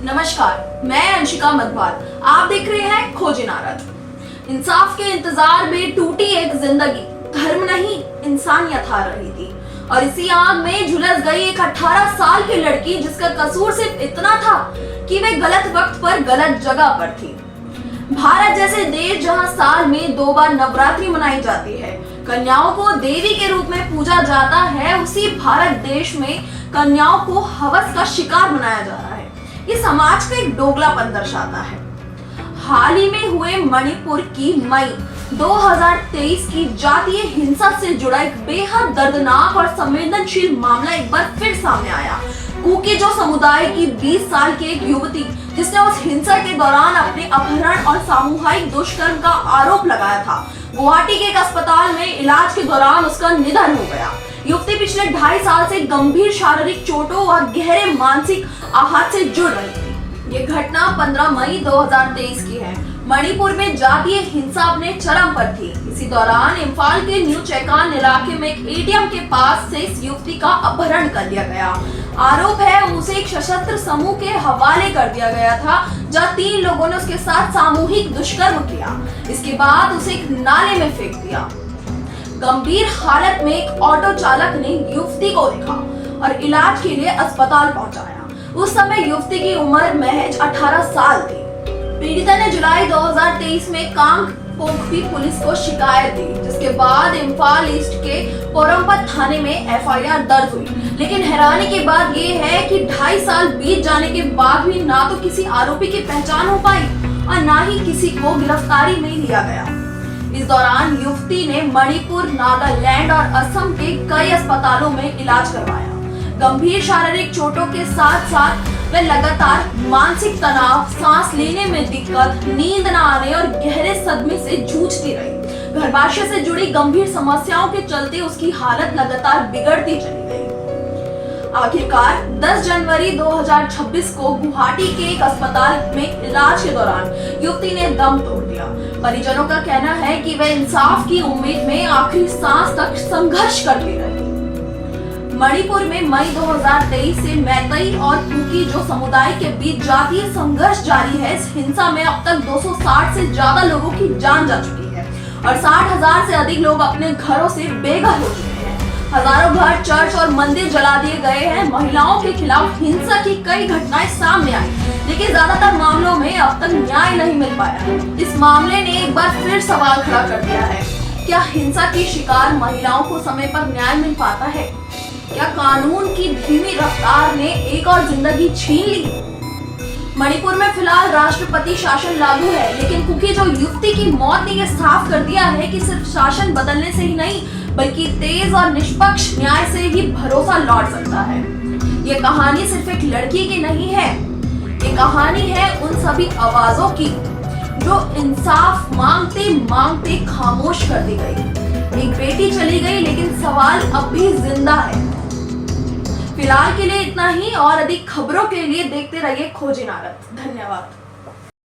नमस्कार, मैं अंशिका मधवाल। आप देख रहे हैं खोज इनारत। इंसाफ के इंतजार में टूटी एक जिंदगी, धर्म नहीं इंसानियत हार रही थी और इसी आग में झुलस गई एक 18 साल की लड़की, जिसका कसूर सिर्फ इतना था कि वे गलत वक्त पर गलत जगह पर थी। भारत जैसे देश जहां साल में 2 बार नवरात्रि मनाई जाती है, कन्याओं को देवी के रूप में पूजा जाता है, उसी भारत देश में कन्याओं को हवस का शिकार बनाया जा रहा है। ये समाज का एक दोगलापन दर्शाता है। हाल ही में हुए मणिपुर की मई 2023 की जातीय हिंसा से जुड़ा एक बेहद दर्दनाक और संवेदनशील मामला एक बार फिर सामने आया। कुकी जो समुदाय की 20 साल की एक युवती, जिसने उस हिंसा के दौरान अपने अपहरण और सामूहिक दुष्कर्म का आरोप लगाया था, गुवाहाटी के एक अस्पताल में इलाज के दौरान उसका निधन हो गया। युवती पिछले 2.5 साल से गंभीर शारीरिक चोटों और गहरे मानसिक आहत से जुड़ रही थी। ये घटना 15 मई 2023 की है। मणिपुर में जातीय हिंसा अपने चरम पर थी। इसी दौरान इम्फाल के न्यू चेकान इलाके में एक एटीएम के पास से इस युवती का अपहरण कर लिया गया। आरोप है उसे एक सशस्त्र समूह के हवाले कर दिया गया था, जहां 3 लोगों ने उसके साथ सामूहिक दुष्कर्म किया। इसके बाद उसे एक नाले में फेंक दिया। गंभीर हालत में एक ऑटो चालक ने युवती को देखा और इलाज के लिए अस्पताल पहुंचाया। उस समय युवती की उम्र महज 18 साल थी। पीड़िता ने जुलाई 2023 में कांगपोकपी पुलिस को शिकायत दी, जिसके बाद इम्फाल ईस्ट के पोरमपत थाने में एफआईआर दर्ज हुई। लेकिन हैरानी की बात यह है कि 2.5 साल बीत जाने के बाद भी ना तो किसी आरोपी की पहचान हो पाई और ना ही किसी को गिरफ्तारी में लिया गया। इस दौरान युवती ने मणिपुर, नागालैंड और असम के कई अस्पतालों में इलाज करवाया। गंभीर शारीरिक चोटों के साथ साथ वे लगातार मानसिक तनाव, सांस लेने में दिक्कत, नींद न आने और गहरे सदमे से जूझती रही। गर्भाशय से जुड़ी गंभीर समस्याओं के चलते उसकी हालत लगातार बिगड़ती चली गई। आखिरकार 10 जनवरी 2026 को गुवाहाटी के एक अस्पताल में इलाज के दौरान युवती ने दम तोड़ दिया। परिजनों का कहना है कि वे इंसाफ की उम्मीद में आखिरी सांस तक संघर्ष करती रही। मणिपुर में मई 2023 से मैतेई और कुकी जो समुदाय के बीच जातीय संघर्ष जारी है। इस हिंसा में अब तक 260 से ज्यादा लोगों की जान जा चुकी है और 60,000 से अधिक लोग अपने घरों से बेघर हो चुके हैं। हजारों घर, चर्च और मंदिर जला दिए गए हैं। महिलाओं के खिलाफ हिंसा की कई घटनाएं सामने आई, लेकिन ज्यादातर मामलों में अब तक न्याय नहीं मिल पाया। इस मामले ने एक बार फिर सवाल खड़ा कर दिया है, क्या हिंसा की शिकार महिलाओं को समय पर न्याय मिल पाता है? क्या कानून की धीमी रफ्तार ने एक और जिंदगी छीन ली? मणिपुर में फिलहाल राष्ट्रपति शासन लागू है, लेकिन कुकी जो युवती की मौत ने यह साफ कर दिया है कि सिर्फ शासन बदलने से ही नहीं, बल्कि तेज और निष्पक्ष न्याय से ही भरोसा लौट सकता है। ये कहानी सिर्फ एक लड़की की नहीं है, ये कहानी है उन सभी आवाजों की जो इंसाफ मांगते मांगते खामोश कर दी गई। एक बेटी चली गई, लेकिन सवाल अब भी जिंदा है। फिलहाल के लिए इतना ही और अधिक खबरों के लिए देखते रहिए खोज इनारत। धन्यवाद।